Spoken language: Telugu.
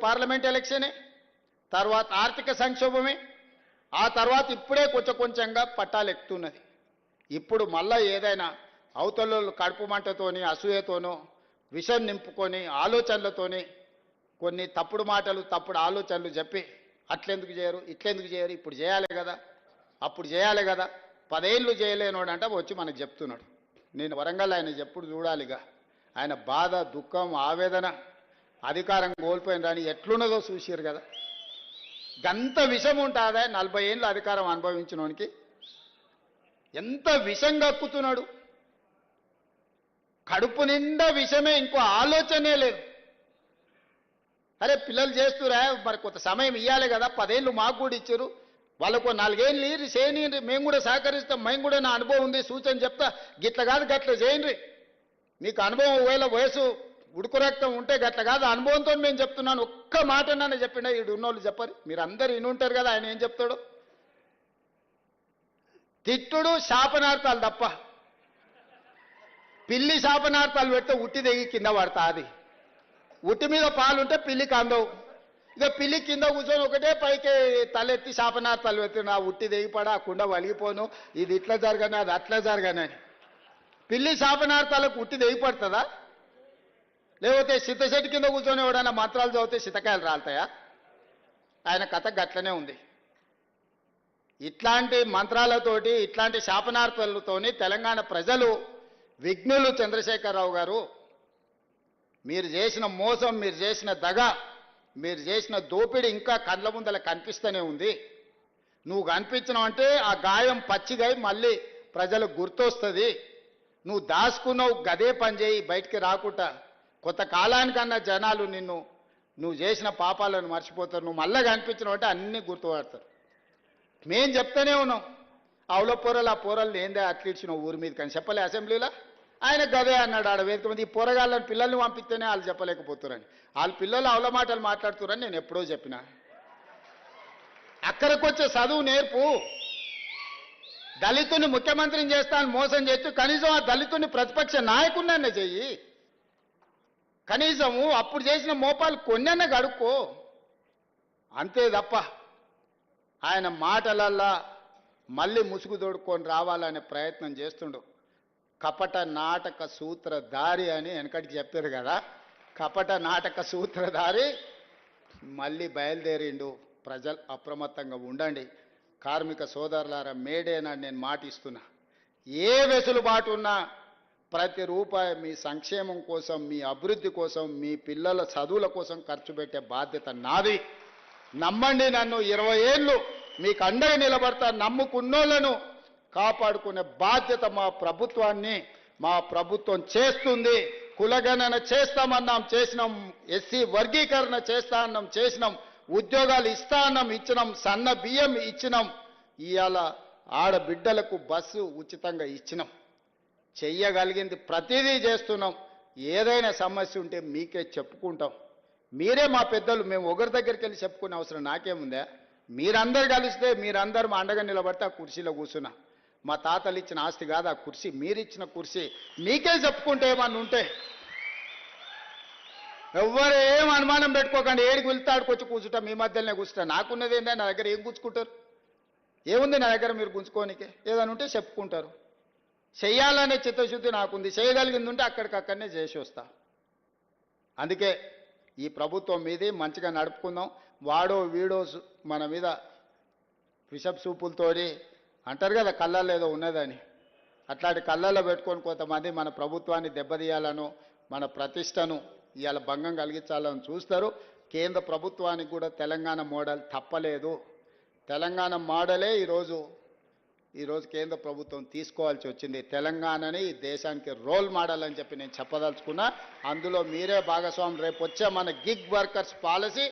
పార్లమెంట్ ఎలక్షనే, తర్వాత ఆర్థిక సంక్షోభమే, ఆ తర్వాత ఇప్పుడే కొంచెం కొంచెంగా పట్టాలు ఎక్కుతున్నది. ఇప్పుడు మళ్ళా ఏదైనా అవతల కడుపు మంటతోని అసూయతోనో విషం నింపుకొని ఆలోచనలతోని కొన్ని తప్పుడు మాటలు తప్పుడు ఆలోచనలు చెప్పి అట్లెందుకు చేయరు ఇట్లెందుకు చేయరు, ఇప్పుడు చేయాలి కదా అప్పుడు చేయాలి కదా, 10 ఏళ్ళు చేయలేనోడంట వచ్చి మనకు చెప్తున్నాడు. నేను వరంగల్ ఆయన ఎప్పుడు చూడాలిగా, ఆయన బాధ దుఃఖం ఆవేదన అధికారం కోల్పోయినని ఎట్లున్నదో చూసారు కదా. గంత విషం ఉంటుందా 40 ఏళ్ళు అధికారం అనుభవించినోనికి? ఎంత విషం కక్కుతున్నాడు, కడుపు నిండా విషమే, ఇంకో ఆలోచనే లేదు. అరే పిల్లలు చేస్తురా, మరి కొంత సమయం ఇవ్వాలి కదా, 10 ఏళ్ళు మాకు కూడా ఇచ్చారు, వాళ్ళకు 4 ఏళ్ళు ఇరి చేయని, మేము కూడా సహకరిస్తాం, మేము కూడా నా అనుభవం ఉంది సూచన చెప్తా, గిట్ల కాదు గట్ల చేయండి, మీకు అనుభవం ఒకవేళ వయసు ఉడుకు రక్తం ఉంటే గట్ల కాదు అనుభవంతో మేము చెప్తున్నాను. ఒక్క మాట నన్ను చెప్పిండా ఈడు ఉన్నోళ్ళు చెప్పరు, మీరు అందరు వినుంటారు కదా ఆయన ఏం చెప్తాడు. తిట్టుడు శాపనార్థాలు తప్ప, పిల్లి శాపనార్థాలు పెడితే ఉట్టి దిగి కింద పడతా, అది ఉట్టి మీద పాలుంటే పిల్లికి అందవు, ఇక పిల్లి కింద కూర్చొని ఒకటే పైకి తలెత్తి శాపనార్థాలు పెట్టి నా ఉట్టి దిగిపడా ఆ కుండ వలిగిపోను, ఇది ఇట్లా జరగని అది అట్లా జరగని. పిల్లి శాపనార్థాలకు ఉట్టి దిగిపడుతుందా? లేకపోతే సిద్ధశెట్టి కింద కూర్చొని ఎవడన్నా మంత్రాలు చదివితే సితకాయలు రాలుతాయా? ఆయన కథ గట్లనే ఉంది. ఇట్లాంటి మంత్రాలతోటి ఇట్లాంటి శాపనార్థాలతోని తెలంగాణ ప్రజలు విఘ్నులు. చంద్రశేఖరరావు గారు, మీరు చేసిన మోసం, మీరు చేసిన దగ, మీరు చేసిన దోపిడి ఇంకా కళ్ళ ముందల కనిపిస్తూనే ఉంది. నువ్వు కనిపించినావంటే ఆ గాయం పచ్చిగై మళ్ళీ ప్రజలకు గుర్తొస్తుంది. నువ్వు దాచుకున్నావు, గదే పని చేయి, బయటికి రాకుండా కొంతకాలానికన్నా జనాలు నువ్వు చేసిన పాపాలను మర్చిపోతారు. నువ్వు మళ్ళీ కనిపించినావంటే అన్నీ గుర్తుపడతారు. మేం చెప్తానే ఉన్నాం, అవులో పోరలు ఆ పోరలు ఏందే అట్లిచ్చినావు ఊరి మీద కానీ చెప్పలే అసెంబ్లీలో. ఆయన గదే అన్నాడు ఆడ వేదిక మీద, ఈ పోరగాళ్ళని పిల్లల్ని పంపిస్తేనే వాళ్ళు చెప్పలేకపోతున్నారని. వాళ్ళ పిల్లలు అవల మాటలు మాట్లాడుతున్నారని నేను ఎప్పుడో చెప్పిన. అక్కడికి వచ్చే చదువు నేర్పు. దళితుని ముఖ్యమంత్రిని చేస్తాను మోసం చేస్తూ కనీసం ఆ దళితుని ప్రతిపక్ష నాయకుడినన్నా చెయ్యి. కనీసము అప్పుడు చేసిన మోపాలు కొన్నన్నా గడుక్కో, అంతే తప్ప ఆయన మాటలల్లా మళ్ళీ ముసుగు తోడుకొని రావాలనే ప్రయత్నం చేస్తుండు. కపట నాటక సూత్రధారి అని వెనకటికి చెప్పారు కదా, కపట నాటక సూత్రధారి మళ్ళీ బయలుదేరిండు. ప్రజలు అప్రమత్తంగా ఉండండి. కార్మిక సోదరులారా, మేడేనా నేను మాటిస్తున్నా, ఏ వెసులుబాటు ఉన్నా ప్రతి రూపాయి మీ సంక్షేమం కోసం, మీ అభివృద్ధి కోసం, మీ పిల్లల చదువుల కోసం ఖర్చు పెట్టే బాధ్యత నాది. నమ్మండి నన్ను, 20 ఏళ్ళు మీకు అండగా నిలబడతా. నమ్ముకున్నోళ్లను కాపాడుకునే బాధ్యత మా ప్రభుత్వం చేస్తుంది. కులగణన చేస్తామన్నాం, చేసినాం. ఎస్సీ వర్గీకరణ చేస్తా అన్నాం, చేసినాం. ఉద్యోగాలు ఇస్తా అన్నాం, ఇచ్చినాం. సన్న బియ్యం ఇచ్చినాం. ఇవాళ ఆడబిడ్డలకు బస్సు ఉచితంగా ఇచ్చినాం. చెయ్యగలిగింది ప్రతిదీ చేస్తున్నాం. ఏదైనా సమస్య ఉంటే మీకే చెప్పుకుంటాం. మీరే మా పెద్దలు, మేము ఒకరి దగ్గరికి వెళ్ళి చెప్పుకునే అవసరం నాకేముందా? మీరందరు కలిస్తే, మీరందరూ మా అండగా నిలబడితే ఆ కుర్చీలో కూర్చున్నా. మా తాతలు ఇచ్చిన ఆస్తి కాదు ఆ కుర్చీ, మీరిచ్చిన కుర్చీ. మీకే చెప్పుకుంటే ఏమన్నా ఉంటే ఎవ్వరు ఏం అనుమానం పెట్టుకోకండి. ఏడికి వెళ్తాడుకొచ్చి కూర్చుంటా, మీ మధ్యలోనే కూర్చుంటా. నాకున్నది ఏంటంటే నా దగ్గర ఏం గుంజుకుంటారు? ఏముంది నా దగ్గర మీరు గుంజుకోనికే? ఏదైనా ఉంటే చెప్పుకుంటారు. చెయ్యాలనే చిత్తశుద్ధి నాకుంది. చేయగలిగింది ఉంటే అక్కడికక్కడనే చేసి వస్తా. అందుకే ఈ ప్రభుత్వం మీది మంచిగా నడుపుకుందాం. వాడో వీడో మన మీద విషపు సూపులతోటి అంటారు కదా, కళ్ళల్లో ఏదో ఉన్నదని, అట్లాంటి కళ్ళల్లో పెట్టుకొని కొంతమంది మన ప్రభుత్వాన్ని దెబ్బతీయాలను, మన ప్రతిష్టను ఇవాళ భంగం కలిగించాలని చూస్తారు. కేంద్ర ప్రభుత్వానికి కూడా తెలంగాణ మోడల్ తప్పలేదు. తెలంగాణ మోడలే ఈరోజు కేంద్ర ప్రభుత్వం తీసుకోవాల్సి వచ్చింది. తెలంగాణని ఈ దేశానికి రోల్ మోడల్ అని చెప్పి నేను చెప్పదలుచుకున్నా. అందులో మీరే భాగస్వామి. రేపు వచ్చే మన గిగ్ వర్కర్స్ పాలసీ